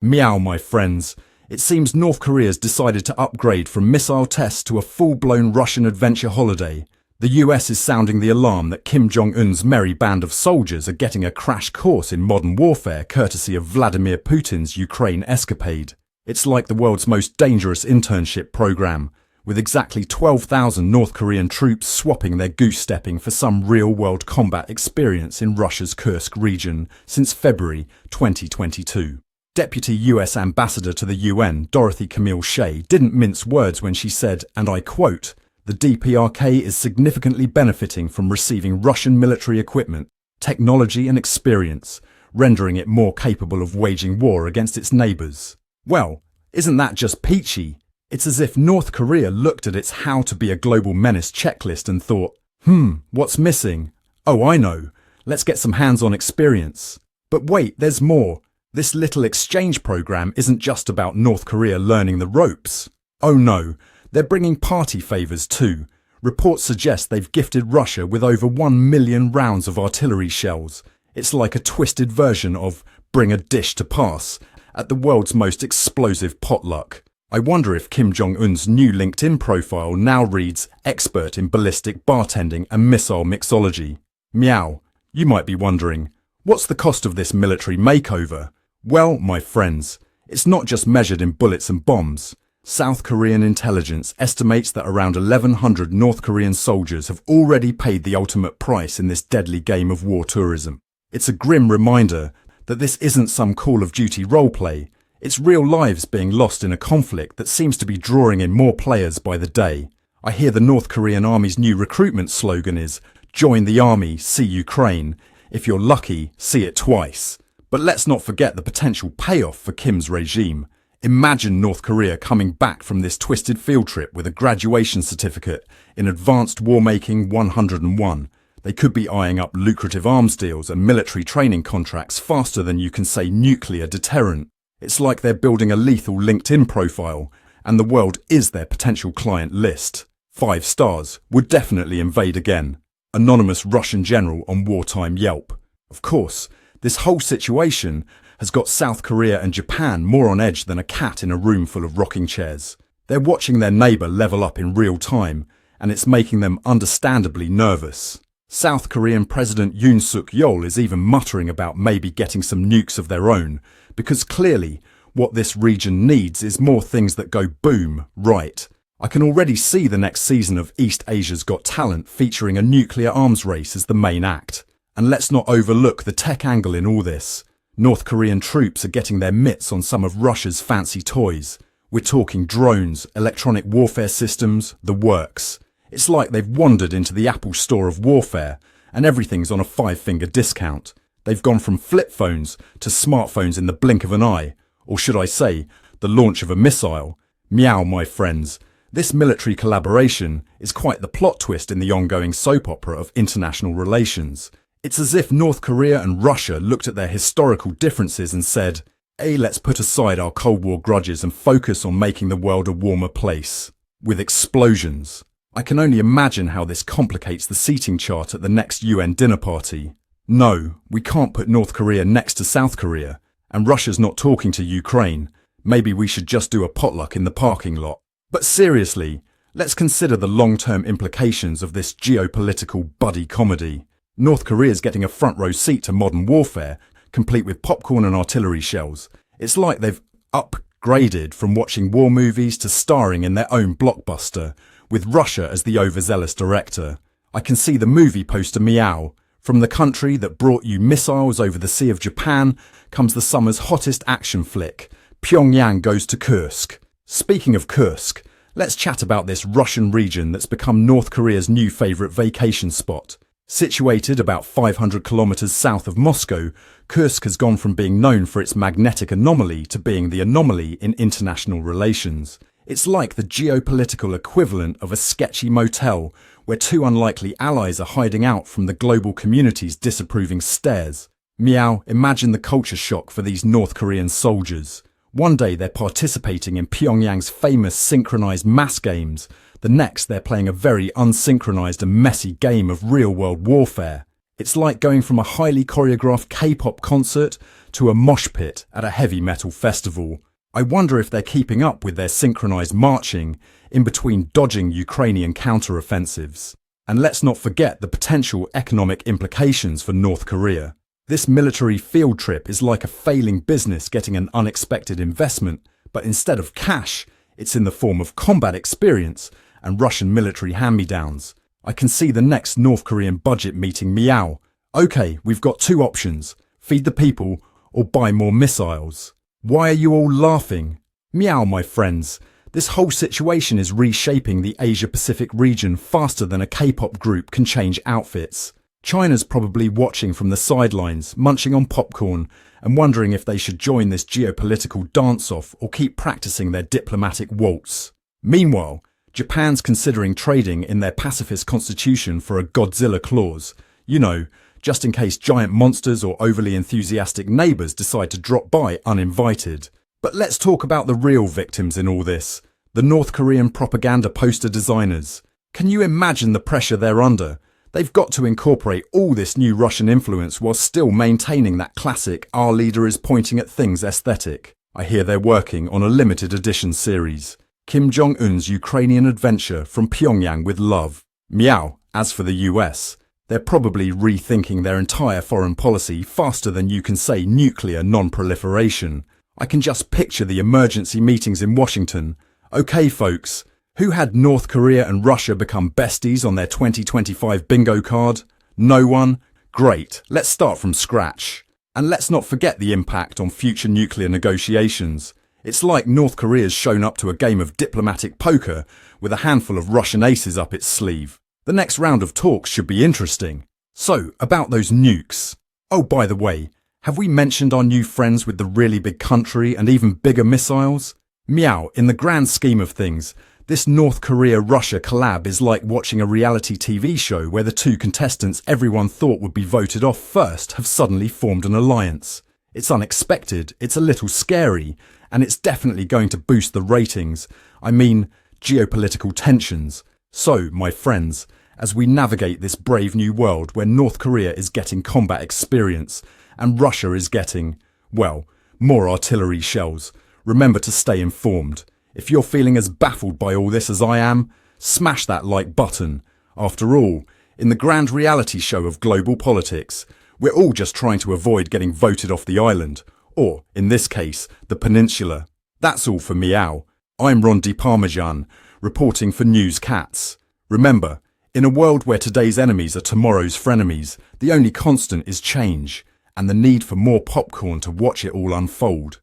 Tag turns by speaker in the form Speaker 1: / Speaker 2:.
Speaker 1: Meow, my friends. It seems North Korea's decided to upgrade from missile tests to a full-blown Russian adventure holiday. The US is sounding the alarm that Kim Jong-un's merry band of soldiers are getting a crash course in modern warfare courtesy of Vladimir Putin's Ukraine escapade. It's like the world's most dangerous internship program, with exactly 12,000 North Korean troops swapping their goose-stepping for some real-world combat experience in Russia's Kursk region since February 2022. Deputy US Ambassador to the UN, Dorothy Camille Shea, didn't mince words when she said, and I quote, "The DPRK is significantly benefiting from receiving Russian military equipment, technology and experience, rendering it more capable of waging war against its neighbours." Well, isn't that just peachy? It's as if North Korea looked at its how to be a global menace checklist and thought, what's missing? Oh, I know. Let's get some hands-on experience. But wait, there's more. This little exchange program isn't just about North Korea learning the ropes. Oh no, they're bringing party favours too. Reports suggest they've gifted Russia with over 1 million rounds of artillery shells. It's like a twisted version of bring a dish to pass at the world's most explosive potluck. I wonder if Kim Jong-un's new LinkedIn profile now reads expert in ballistic bartending and missile mixology. Meow, you might be wondering, what's the cost of this military makeover? Well, my friends, it's not just measured in bullets and bombs. South Korean intelligence estimates that around 1,100 North Korean soldiers have already paid the ultimate price in this deadly game of war tourism. It's a grim reminder that this isn't some Call of Duty roleplay. It's real lives being lost in a conflict that seems to be drawing in more players by the day. I hear the North Korean Army's new recruitment slogan is, "Join the Army, see Ukraine. If you're lucky, see it twice." But let's not forget the potential payoff for Kim's regime. Imagine North Korea coming back from this twisted field trip with a graduation certificate in Advanced Warmaking 101. They could be eyeing up lucrative arms deals and military training contracts faster than you can say nuclear deterrent. It's like they're building a lethal LinkedIn profile, and the world is their potential client list. 5 stars, would definitely invade again. Anonymous Russian general on wartime Yelp. Of course, this whole situation has got South Korea and Japan more on edge than a cat in a room full of rocking chairs. They're watching their neighbour level up in real time, and it's making them understandably nervous. South Korean President Yoon Suk-yeol is even muttering about maybe getting some nukes of their own, because clearly what this region needs is more things that go boom, right. I can already see the next season of East Asia's Got Talent featuring a nuclear arms race as the main act. And let's not overlook the tech angle in all this. North Korean troops are getting their mitts on some of Russia's fancy toys. We're talking drones, electronic warfare systems, the works. It's like they've wandered into the Apple store of warfare, and everything's on a 5-finger discount. They've gone from flip phones to smartphones in the blink of an eye, or should I say, the launch of a missile. Meow, my friends. This military collaboration is quite the plot twist in the ongoing soap opera of international relations. It's as if North Korea and Russia looked at their historical differences and said, hey, let's put aside our Cold War grudges and focus on making the world a warmer place. With explosions. I can only imagine how this complicates the seating chart at the next UN dinner party. No, we can't put North Korea next to South Korea, and Russia's not talking to Ukraine. Maybe we should just do a potluck in the parking lot. But seriously, let's consider the long-term implications of this geopolitical buddy comedy. North Korea's getting a front-row seat to modern warfare, complete with popcorn and artillery shells. It's like they've upgraded from watching war movies to starring in their own blockbuster, with Russia as the overzealous director. I can see the movie poster Meow. From the country that brought you missiles over the Sea of Japan comes the summer's hottest action flick, Pyongyang Goes to Kursk. Speaking of Kursk, let's chat about this Russian region that's become North Korea's new favourite vacation spot. Situated about 500 kilometers south of Moscow, Kursk has gone from being known for its magnetic anomaly to being the anomaly in international relations. It's like the geopolitical equivalent of a sketchy motel where 2 unlikely allies are hiding out from the global community's disapproving stares. Meow, imagine the culture shock for these North Korean soldiers. One day they're participating in Pyongyang's famous synchronized mass games. The next they're playing a very unsynchronized and messy game of real-world warfare. It's like going from a highly choreographed K-pop concert to a mosh pit at a heavy metal festival. I wonder if they're keeping up with their synchronized marching in between dodging Ukrainian counter-offensives. And let's not forget the potential economic implications for North Korea. This military field trip is like a failing business getting an unexpected investment, but instead of cash, it's in the form of combat experience and Russian military hand-me-downs. I can see the next North Korean budget meeting meow. Okay, we've got two options: feed the people or buy more missiles. Why are you all laughing? Meow, my friends. This whole situation is reshaping the Asia-Pacific region faster than a K-pop group can change outfits. China's probably watching from the sidelines, munching on popcorn and wondering if they should join this geopolitical dance-off or keep practicing their diplomatic waltz. Meanwhile, Japan's considering trading in their pacifist constitution for a Godzilla clause. You know, just in case giant monsters or overly enthusiastic neighbours decide to drop by uninvited. But let's talk about the real victims in all this, the North Korean propaganda poster designers. Can you imagine the pressure they're under? They've got to incorporate all this new Russian influence while still maintaining that classic "our leader is pointing at things" aesthetic. I hear they're working on a limited edition series. Kim Jong-un's Ukrainian adventure from Pyongyang with love. Meow. As for the US, they're probably rethinking their entire foreign policy faster than you can say nuclear non-proliferation. I can just picture the emergency meetings in Washington. Okay, folks, who had North Korea and Russia become besties on their 2025 bingo card? No one? Great, let's start from scratch. And let's not forget the impact on future nuclear negotiations. It's like North Korea's shown up to a game of diplomatic poker with a handful of Russian aces up its sleeve. The next round of talks should be interesting. So, about those nukes. Oh, by the way, have we mentioned our new friends with the really big country and even bigger missiles? Meow, in the grand scheme of things, this North Korea-Russia collab is like watching a reality TV show where the two contestants everyone thought would be voted off first have suddenly formed an alliance. It's unexpected, it's a little scary, and it's definitely going to boost the ratings. I mean, geopolitical tensions. So, my friends, as we navigate this brave new world where North Korea is getting combat experience and Russia is getting, well, more artillery shells, remember to stay informed. If you're feeling as baffled by all this as I am, smash that like button. After all, in the grand reality show of global politics, we're all just trying to avoid getting voted off the island, or, in this case, the peninsula. That's all for Meow. I'm Ron Parmesan, reporting for News Cats. Remember, in a world where today's enemies are tomorrow's frenemies, the only constant is change, and the need for more popcorn to watch it all unfold.